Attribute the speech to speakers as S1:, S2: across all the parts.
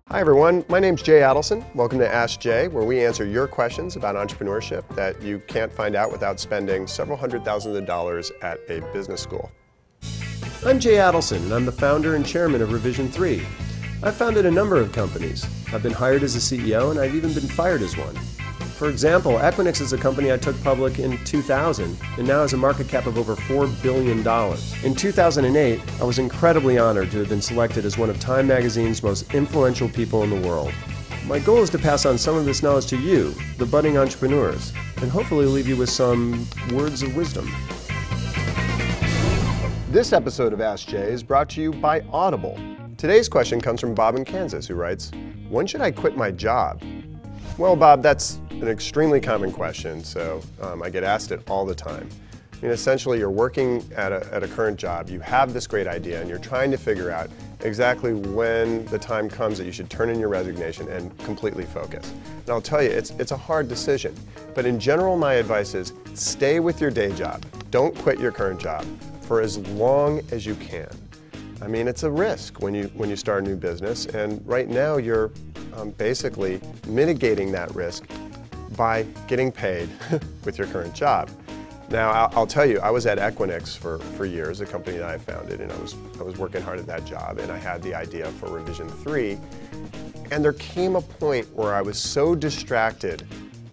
S1: Hi everyone, my name's Jay Adelson. Welcome to AskJay, where we answer your questions about entrepreneurship that you can't find out without spending several $100,000s at a business school. I'm Jay Adelson, and I'm the founder and chairman of Revision 3. I've founded a number of companies. I've been hired as a CEO, and I've even been fired as one. For example, Equinix is a company I took public in 2000 and now has a market cap of over $4 billion. In 2008, I was incredibly honored to have been selected as one of Time Magazine's most influential people in the world. My goal is to pass on some of this knowledge to you, the budding entrepreneurs, and hopefully leave you with some words of wisdom. This episode of Ask Jay is brought to you by Audible. Today's question comes from Bob in Kansas, who writes, "When should I quit my job?" Well, Bob, that's an extremely common question, so I get asked it all the time. I mean, essentially, you're working at a current job, you have this great idea, and you're trying to figure out exactly when the time comes that you should turn in your resignation and completely focus. And I'll tell you, it's a hard decision. But in general, my advice is stay with your day job. Don't quit your current job for as long as you can. I mean, it's a risk when you start a new business, and right now you're basically mitigating that risk by getting paid with your current job. Now, I'll tell you, I was at Equinix for years, a company that I founded, and I was working hard at that job, and I had the idea for Revision 3, and there came a point where I was so distracted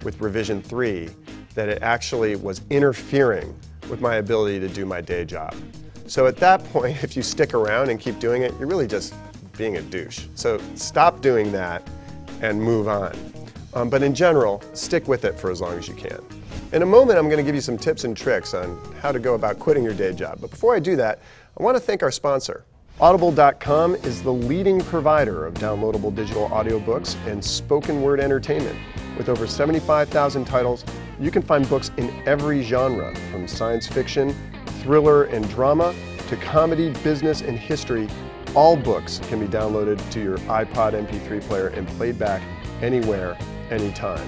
S1: with Revision 3 that it actually was interfering with my ability to do my day job. So at that point, if you stick around and keep doing it, you're really just being a douche. So stop doing that and move on. But in general, stick with it for as long as you can. In a moment, I'm going to give you some tips and tricks on how to go about quitting your day job. But before I do that, I want to thank our sponsor. Audible.com is the leading provider of downloadable digital audiobooks and spoken word entertainment. With over 75,000 titles, you can find books in every genre, from science fiction, thriller and drama, to comedy, business, and history. All books can be downloaded to your iPod MP3 player and played back anywhere, anytime.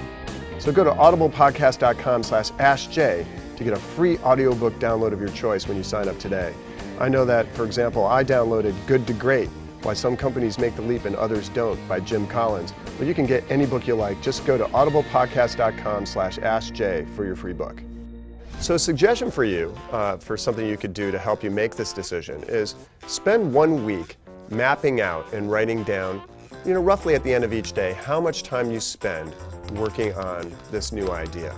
S1: So go to audiblepodcast.com/AskJay to get a free audiobook download of your choice when you sign up today. I know that, for example, I downloaded Good to Great, Why Some Companies Make the Leap and Others Don't by Jim Collins. But you can get any book you like. Just go to audiblepodcast.com/AskJay for your free book. So a suggestion for you, for something you could do to help you make this decision, is spend 1 week mapping out and writing down, roughly at the end of each day, how much time you spend working on this new idea.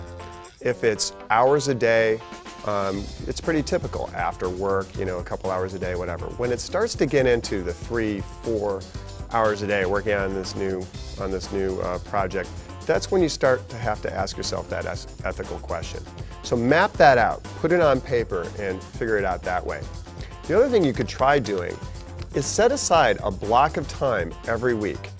S1: If it's hours a day, it's pretty typical. After work, a couple hours a day, whatever. When it starts to get into the 3-4 hours a day working on this new project, that's when you start to have to ask yourself that ethical question. So map that out, put it on paper, and figure it out that way. The other thing you could try doing is set aside a block of time every week.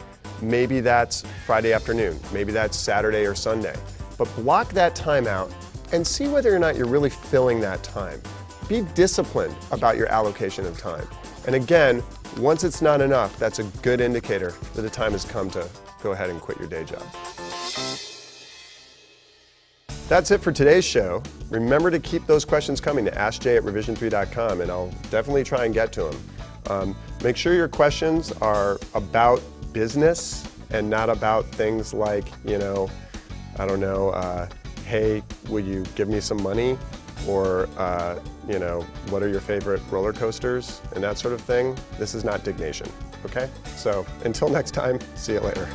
S1: Maybe that's Friday afternoon, maybe that's Saturday or Sunday. But block that time out and see whether or not you're really filling that time. Be disciplined about your allocation of time. And again, once it's not enough, that's a good indicator that the time has come to go ahead and quit your day job. That's it for today's show. Remember to keep those questions coming to AskJay@revision3.com, and I'll definitely try and get to them. Make sure your questions are about business and not about things like, I don't know, hey, will you give me some money? Or, what are your favorite roller coasters and that sort of thing. This is not Digg Nation, okay? So until next time, see you later.